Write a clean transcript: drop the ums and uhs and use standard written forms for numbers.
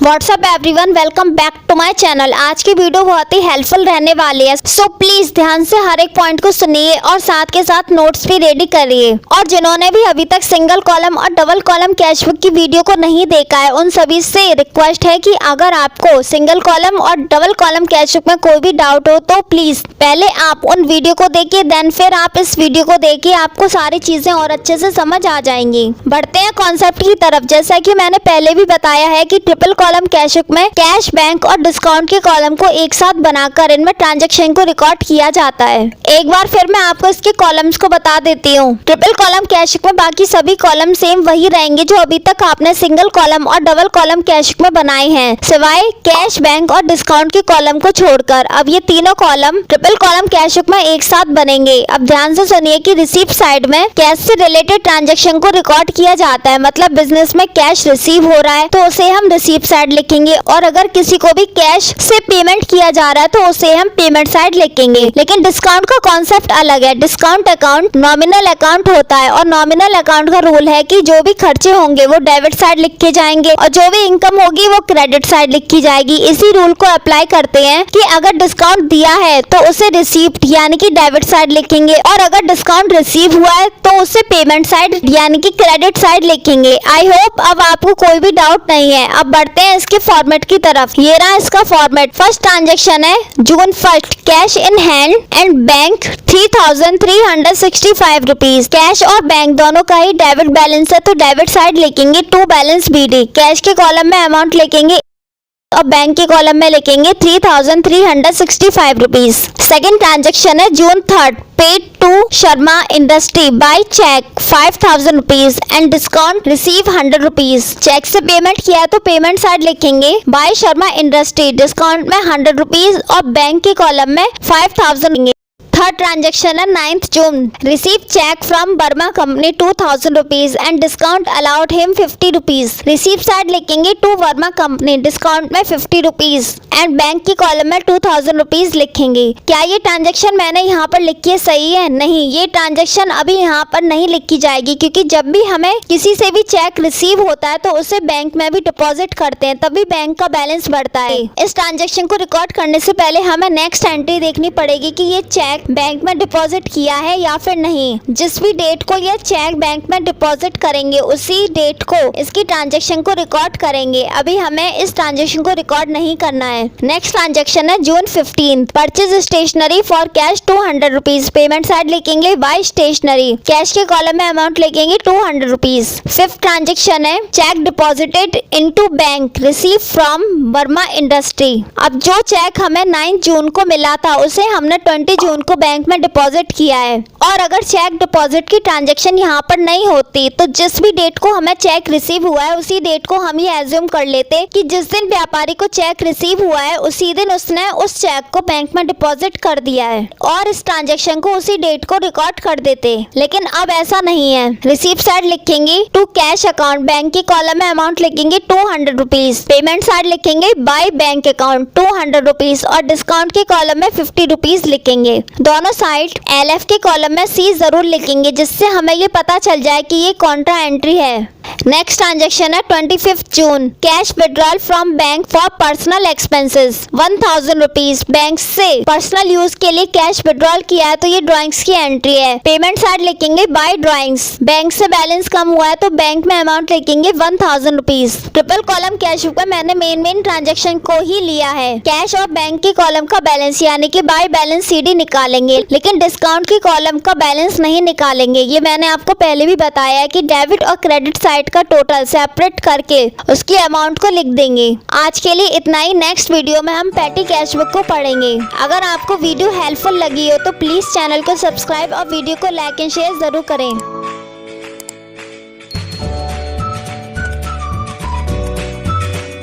WhatsApp everyone, welcome back to my channel. आज की video बहुत ही हेल्पफुल रहने वाली है, सो प्लीज ध्यान से हर एक पॉइंट को सुनिए और साथ के साथ नोट्स भी रेडी करिए। और जिन्होंने भी अभी तक सिंगल कॉलम और डबल कॉलम कैशबुक की वीडियो को नहीं देखा है, उन सभी से रिक्वेस्ट है कि अगर आपको सिंगल कॉलम और डबल कॉलम कैशबुक में कोई भी डाउट हो तो प्लीज पहले आप उन वीडियो को देखिए, देन फिर आप इस वीडियो को देखिए, आपको सारी चीजें और अच्छे से समझ आ जाएंगी। बढ़ते हैं कॉन्सेप्ट की तरफ। जैसा कि मैंने पहले भी बताया है कि ट्रिपल कॉलम कैशबुक में कैश, बैंक और डिस्काउंट के कॉलम को एक साथ बनाकर इनमें ट्रांजैक्शन को रिकॉर्ड किया जाता है। एक बार फिर मैं आपको इसके कॉलम्स को बता देती हूँ। ट्रिपल कॉलम कैशबुक में बाकी सभी कॉलम सेम वही रहेंगे जो अभी तक आपने सिंगल कॉलम और डबल कॉलम कैशबुक में बनाए हैं, सिवाय कैश, बैंक और डिस्काउंट के कॉलम को छोड़कर। अब ये तीनों कॉलम ट्रिपल कॉलम कैशबुक में एक साथ बनेंगे। अब ध्यान से सुनिए कि रिसीव साइड में कैश से रिलेटेड ट्रांजैक्शन को रिकॉर्ड किया जाता है, मतलब बिजनेस में कैश रिसीव हो रहा है तो उसे हम रिसीव साइड लिखेंगे, और अगर किसी को भी कैश से पेमेंट किया जा रहा है तो उसे हम पेमेंट साइड लिखेंगे। लेकिन डिस्काउंट का कॉन्सेप्ट अलग है। डिस्काउंट अकाउंट नॉमिनल अकाउंट होता है, और नॉमिनल अकाउंट का रूल है कि जो भी खर्चे होंगे वो डेबिट साइड लिखे जाएंगे और जो भी इनकम होगी वो क्रेडिट साइड लिखी जाएगी। इसी रूल को अप्लाई करते हैं कि अगर डिस्काउंट दिया है तो उसे रिसीव्ड यानी कि डेबिट साइड लिखेंगे, और अगर डिस्काउंट रिसीव हुआ है तो उसे पेमेंट साइड यानी कि क्रेडिट साइड लिखेंगे। आई होप अब आपको कोई भी डाउट नहीं है। अब बढ़ते हैं इसके फॉर्मेट की तरफ। ये रहा इसका फॉर्मेट। फर्स्ट ट्रांजैक्शन है जून 1, cash in hand and bank 3,365 rupees. Cash और बैंक दोनों का ही डेबिट बैलेंस है तो डेबिट साइड लिखेंगे टू बैलेंस BD। कैश के कॉलम में अमाउंट लिखेंगे और बैंक के कॉलम में लिखेंगे 3,365 रुपीज। सेकेंड ट्रांजेक्शन है June 3, paid to Sharma industry by cheque 5,000 rupees and discount receive 100 rupees. Cheque से पेमेंट किया है तो पेमेंट साइड लिखेंगे बाय शर्मा इंडस्ट्री, डिस्काउंट में 100 रुपीज और बैंक के कॉलम में 5,000। थर्ड ट्रांजेक्शन है 9th June, receive cheque from Burma company 2,000 rupees and discount allowed him 50 rupees. Receive side लिखेंगे टू वर्मा कंपनी, डिस्काउंट में 50 रुपीज एंड बैंक की column में 2,000 रुपीज लिखेंगे। क्या ये ट्रांजेक्शन मैंने यहाँ पर लिखी है सही है? नहीं, ये ट्रांजेक्शन अभी यहाँ पर नहीं लिखी जाएगी, क्योंकि जब भी हमें किसी से भी चेक रिसीव होता है तो उसे बैंक में भी डिपॉजिट करते हैं, तभी बैंक का बैलेंस बढ़ता है। इस ट्रांजेक्शन को रिकॉर्ड करने से पहले हमें नेक्स्ट एंट्री देखनी पड़ेगी कि ये चेक बैंक में डिपॉजिट किया है या फिर नहीं। जिस भी डेट को ये चेक बैंक में डिपॉजिट करेंगे उसी डेट को इसकी ट्रांजैक्शन को रिकॉर्ड करेंगे। अभी हमें इस ट्रांजैक्शन को रिकॉर्ड नहीं करना है। नेक्स्ट ट्रांजैक्शन है June 15, purchase stationery for cash 200 rupees. Payment side लिखेंगे बाय स्टेशनरी। कैश के कॉलम में अमाउंट लिखेंगे 200 रुपीज। फिफ्थ ट्रांजैक्शन है cheque deposited into bank receive from Verma industry. अब जो चेक हमें 9 जून को मिला था उसे हमने 20 जून को बैंक में डिपॉजिट किया है, और अगर चेक डिपॉजिट की ट्रांजैक्शन यहाँ पर नहीं होती तो जिस भी डेट को हमें चेक रिसीव हुआ है उसी डेट को हम ये एज्यूम कर लेते कि जिस दिन व्यापारी को चेक रिसीव हुआ है उसी दिन उसने उस चेक को बैंक में डिपॉजिट कर दिया है, और इस ट्रांजैक्शन को उसी डेट को रिकॉर्ड कर देते। लेकिन अब ऐसा नहीं है। रिसीव साइड लिखेंगे टू कैश अकाउंट, बैंक के कॉलम में अमाउंट लिखेंगे 200 रुपीज। पेमेंट साइड लिखेंगे बाय बैंक अकाउंट 200 रुपीज और डिस्काउंट के कॉलम में 50 रुपीज लिखेंगे। दोनों साइड LF के कॉलम में C जरूर लिखेंगे, जिससे हमें ये पता चल जाए कि ये कॉन्ट्रा एंट्री है। नेक्स्ट ट्रांजैक्शन है 25 June, cash withdrawal from bank for personal expenses 1,000 rupees. Bank से पर्सनल यूज के लिए कैश विड्रॉल किया है तो ये ड्राइंग्स की एंट्री है। पेमेंट साइड लिखेंगे बाय ड्राइंग्स। बैंक से बैलेंस कम हुआ है तो बैंक में अमाउंट लिखेंगे 1,000 rupees. Triple column cash book में मैंने मेन ट्रांजेक्शन को ही लिया है। कैश और बैंक के कॉलम का बैलेंस यानी कि बाय बैलेंस CD निकालेंगे, लेकिन डिस्काउंट की कॉलम का बैलेंस नहीं निकालेंगे। ये मैंने आपको पहले भी बताया है कि डेबिट और क्रेडिट साइड का टोटल सेपरेट करके उसकी अमाउंट को लिख देंगे। आज के लिए इतना ही। नेक्स्ट वीडियो में हम पेटी कैशबुक को पढ़ेंगे। अगर आपको वीडियो हेल्पफुल लगी हो तो प्लीज चैनल को सब्सक्राइब और वीडियो को लाइक एंड शेयर जरूर करें।